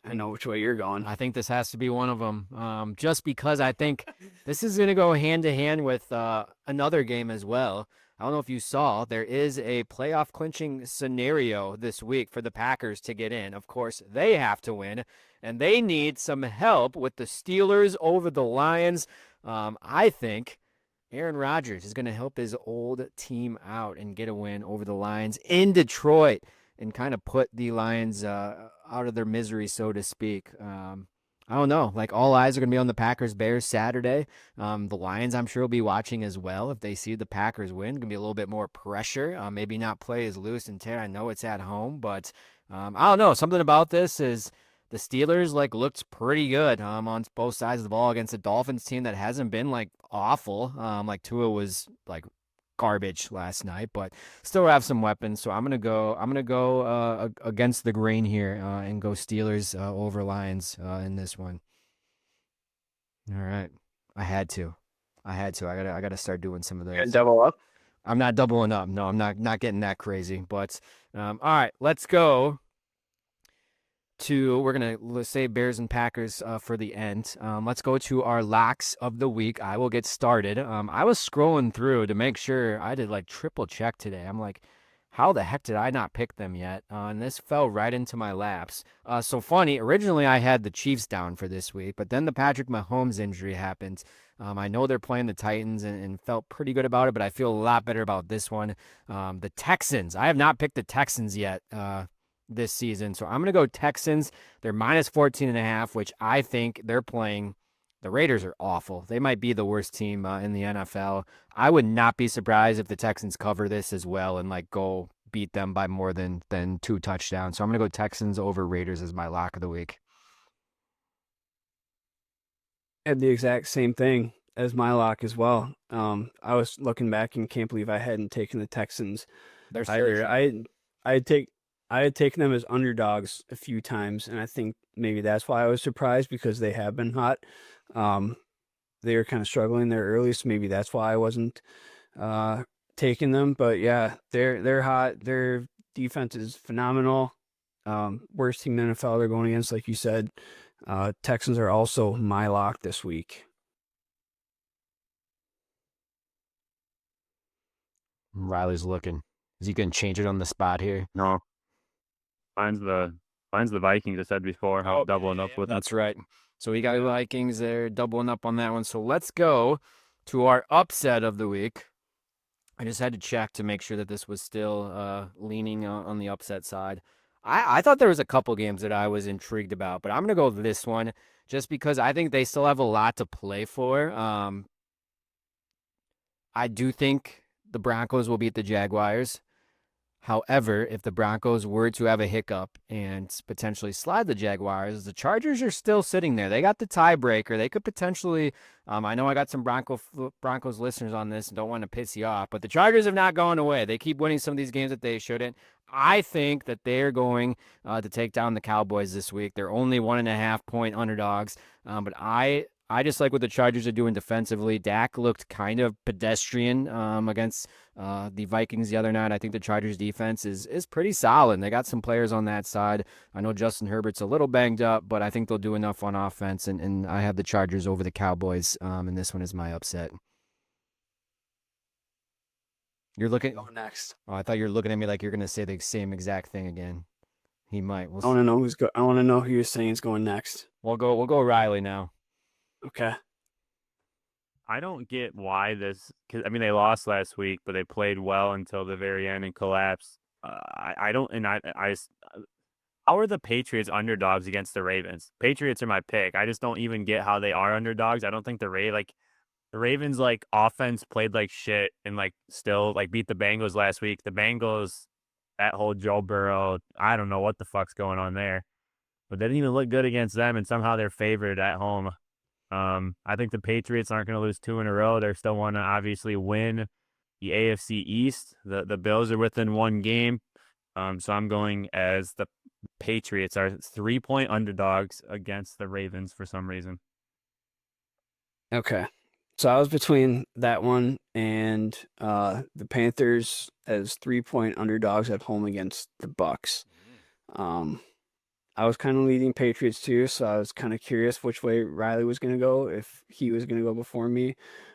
I know which way you're going. I think this has to be one of them. Just because I think this is going to go hand to hand with another game as well. I don't know if you saw, there is a playoff clinching scenario this week for the Packers to get in. Of course, they have to win, and they need some help with the Steelers over the Lions. I think Aaron Rodgers is going to help his old team out and get a win over the Lions in Detroit and kind of put the Lions out of their misery, so to speak. I don't know. Like, all eyes are going to be on the Packers-Bears Saturday. The Lions, I'm sure, will be watching as well. If they see the Packers win, going to be a little bit more pressure. Maybe not play as loose and tear. I know it's at home, but I don't know. Something about this is the Steelers looked pretty good on both sides of the ball against a Dolphins team that hasn't been awful. Tua was garbage last night, but still have some weapons. So I'm gonna go against the grain here and go Steelers over Lions in this one. All right, I had to. I gotta start doing some of those. Double up. I'm not doubling up. No, I'm not getting that crazy. But all right, let's go to, we're going to say Bears and Packers for the end. Let's go to our locks of the week. I will get started. I was scrolling through to make sure. I did triple check today. I'm like, how the heck did I not pick them yet? And this fell right into my laps. So funny, originally I had the Chiefs down for this week, but then the Patrick Mahomes injury happened. I know they're playing the Titans and felt pretty good about it, but I feel a lot better about this one. The Texans. I have not picked the Texans yet this season. So I'm going to go Texans. They're minus 14.5, which I think they're playing. The Raiders are awful. They might be the worst team in the NFL. I would not be surprised if the Texans cover this as well and go beat them by more than 2 touchdowns. So I'm going to go Texans over Raiders as my lock of the week. I had the exact same thing as my lock as well. I was looking back and can't believe I hadn't taken the Texans. They're Either. I had taken them as underdogs a few times, and I think maybe that's why I was surprised, because they have been hot. They were kind of struggling there early, so maybe that's why I wasn't taking them. But yeah, they're hot. Their defense is phenomenal. Worst team in the NFL they're going against, like you said. Texans are also my lock this week. Riley's looking. Is he going to change it on the spot here? No. Mine's the Vikings, I said before. I'm doubling up with them. That's right. So we got Vikings there, doubling up on that one. So let's go to our upset of the week. I just had to check to make sure that this was still leaning on the upset side. I thought there was a couple games that I was intrigued about, but I'm going to go this one just because I think they still have a lot to play for. I do think the Broncos will beat the Jaguars. However, if the Broncos were to have a hiccup and potentially slide the Jaguars, the Chargers are still sitting there. They got the tiebreaker. They could potentially, I know I got some Broncos listeners on this and don't want to piss you off, but the Chargers have not gone away. They keep winning some of these games that they shouldn't. I think that they're going to take down the Cowboys this week. They're only 1.5-point underdogs, but I just like what the Chargers are doing defensively. Dak looked kind of pedestrian against the Vikings the other night. I think the Chargers defense is pretty solid. They got some players on that side. I know Justin Herbert's a little banged up, but I think they'll do enough on offense, and I have the Chargers over the Cowboys, and this one is my upset. You're looking... Go next. Oh, I thought you were looking at me like you're going to say the same exact thing again. He might. I want to know I want to know who you're saying is going next. We'll go Riley now. Okay. I don't get why this, because they lost last week, but they played well until the very end and collapsed. I don't, and I how are the Patriots underdogs against the Ravens? Patriots are my pick. I just don't even get how they are underdogs. I don't think the Ravens offense played like shit and still beat the Bengals last week. The Bengals, that whole Joe Burrow, I don't know what the fuck's going on there, but they didn't even look good against them, and somehow they're favored at home. I think the Patriots aren't going to lose 2 in a row. They still want to obviously win. the AFC East. The Bills are within 1 game. So I'm going as the Patriots are 3-point underdogs against the Ravens for some reason. Okay. So I was between that one and the Panthers as 3-point underdogs at home against the Bucks. I was kind of leading Patriots too, so I was kind of curious which way Riley was going to go, if he was going to go before me.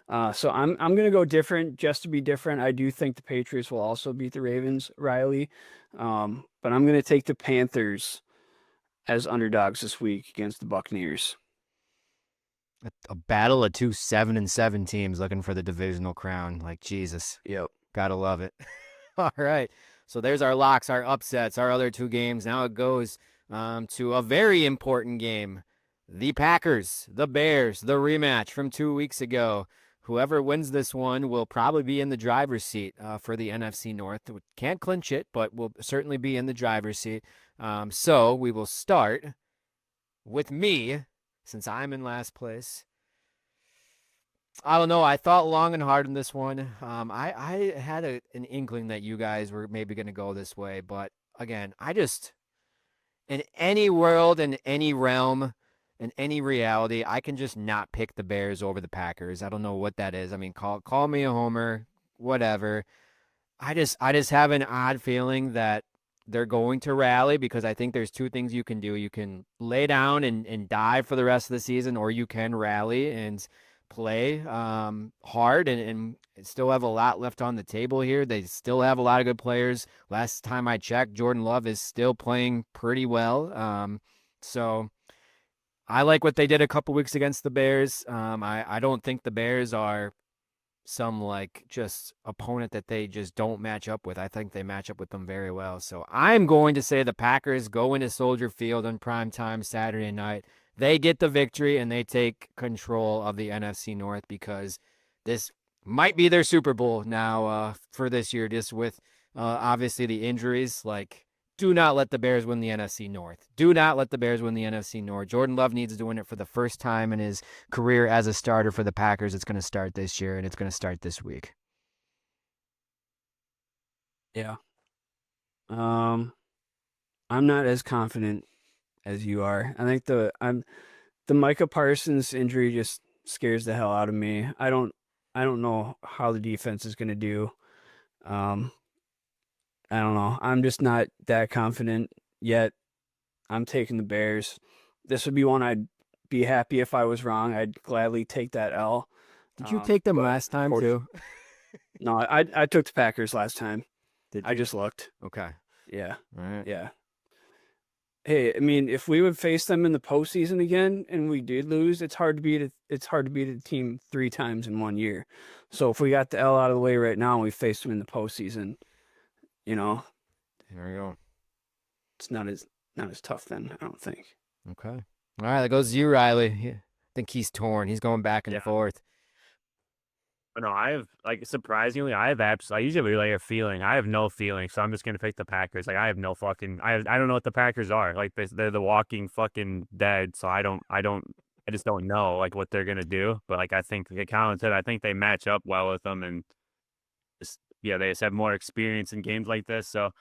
So I'm going to go different just to be different. I do think the Patriots will also beat the Ravens, Riley, but I'm going to take the Panthers as underdogs this week against the Buccaneers. A battle of two 7-7 teams looking for the divisional crown. Like, Jesus. Yep. Gotta love it. All right. So there's our locks, our upsets, our other 2 games. Now it goes to a very important game. The Packers, the Bears, the rematch from 2 weeks ago. Whoever wins this one will probably be in the driver's seat for the NFC North. We can't clinch it, but will certainly be in the driver's seat. So we will start with me, since I'm in last place. I don't know. I thought long and hard on this one. I had an inkling that you guys were maybe going to go this way, but again, in any world, in any realm, in any reality, I can just not pick the Bears over the Packers. I don't know what that is. I mean, call me a homer, whatever. I just have an odd feeling that they're going to rally, because I think there's 2 things you can do. You can lay down and die for the rest of the season, or you can rally and play hard and still have a lot left on the table here. They still have a lot of good players. Last time I checked, Jordan Love is still playing pretty well. So I like what they did a couple weeks against the Bears. I don't think the Bears are some just opponent that they just don't match up with. I think they match up with them very well. So I'm going to say the Packers go into Soldier Field on primetime Saturday night. They get the victory and they take control of the NFC North, because this might be their Super Bowl now for this year, just with obviously the injuries. Do not let the Bears win the NFC North. Do not let the Bears win the NFC North. Jordan Love needs to win it for the first time in his career as a starter for the Packers. It's going to start this year, and it's going to start this week. Yeah. I'm not as confident as you are. I think the Micah Parsons injury just scares the hell out of me. I don't know how the defense is going to do. I don't know. I'm just not that confident yet. I'm taking the Bears. This would be one I'd be happy if I was wrong. I'd gladly take that L. Did you take them last time too? No, I took the Packers last time. I just looked. Okay. Yeah. All right. Yeah. Hey, I mean, if we would face them in the postseason again and we did lose, it's hard to beat a team 3 times in 1 year. So if we got the L out of the way right now and we faced them in the postseason, there we go. It's not as tough then, I don't think. Okay. All right, that goes to you, Riley. I think he's torn. He's going back and forth. No, surprisingly, I usually a feeling. I have no feeling, so I'm just going to pick the Packers. I have no fucking, I don't know what the Packers are. They're the walking fucking dead, so I just don't know, what they're going to do. But, I think, like Collin said, I think they match up well with them, and they just have more experience in games like this, so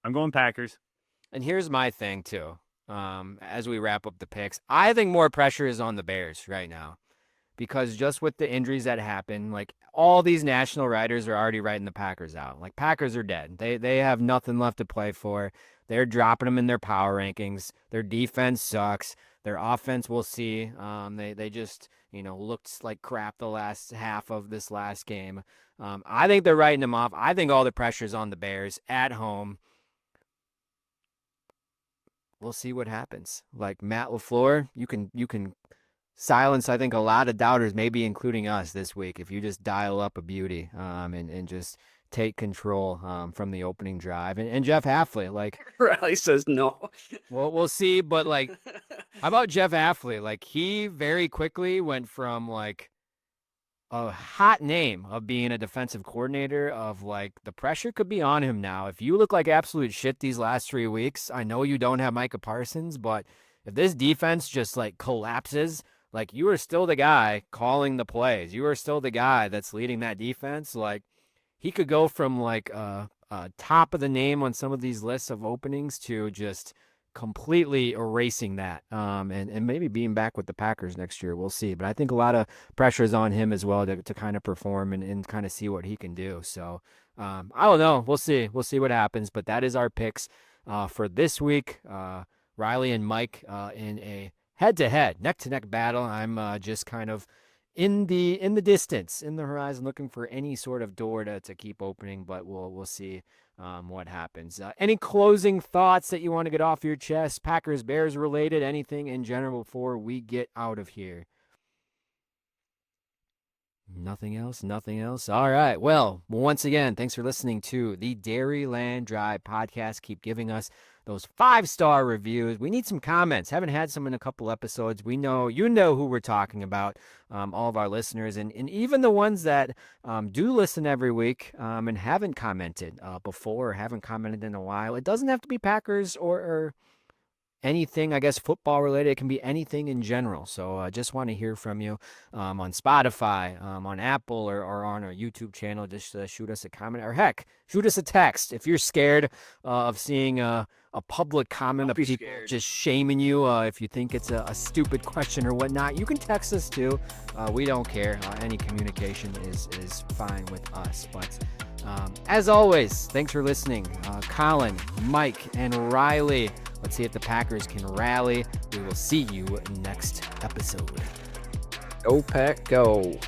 I'm going Packers. And here's my thing, too, as we wrap up the picks. I think more pressure is on the Bears right now, because just with the injuries that happen, all these national writers are already writing the Packers out. Packers are dead. They have nothing left to play for. They're dropping them in their power rankings. Their defense sucks. Their offense, we'll see. They just, looked like crap the last half of this last game. I think they're writing them off. I think all the pressure's on the Bears at home. We'll see what happens. Matt LaFleur, you can silence, I think, a lot of doubters, maybe including us this week, if you just dial up a beauty and just take control from the opening drive. And Jeff Hafley, Riley says no. Well, we'll see. But how about Jeff Hafley? He very quickly went from a hot name of being a defensive coordinator of the pressure could be on him now. If you look like absolute shit these last 3 weeks, I know you don't have Micah Parsons, but if this defense just collapses, you are still the guy calling the plays. You are still the guy that's leading that defense. he could go from like top of the name on some of these lists of openings to just completely erasing that, and maybe being back with the Packers next year. We'll see. But I think a lot of pressure is on him as well to kind of perform and kind of see what he can do. So I don't know. We'll see. We'll see what happens. But that is our picks for this week. Riley and Mike in a head-to-head, neck-to-neck battle. I'm just kind of in the distance, in the horizon, looking for any sort of door to keep opening. But we'll see what happens. Any closing thoughts that you want to get off your chest, Packers, Bears related, anything in general before we get out of here? Nothing else? Nothing else? All right. Well, once again, thanks for listening to the Dairyland Drive podcast. Keep giving us those 5-star reviews. We need some comments. Haven't had some in a couple episodes. We know, you know who we're talking about, all of our listeners, and even the ones that do listen every week and haven't commented before or haven't commented in a while. It doesn't have to be Packers or anything, I guess, football related. It can be anything in general. So I just want to hear from you on Spotify, on Apple, or on our YouTube channel. Just shoot us a comment, or heck, shoot us a text if you're scared of seeing a public comment of people just shaming you. If you think it's a stupid question or whatnot, you can text us too. We don't care. Any communication is fine with us. But as always, thanks for listening. Collin, Mike, and Riley. Let's see if the Packers can rally. We will see you next episode. Go Pack, go.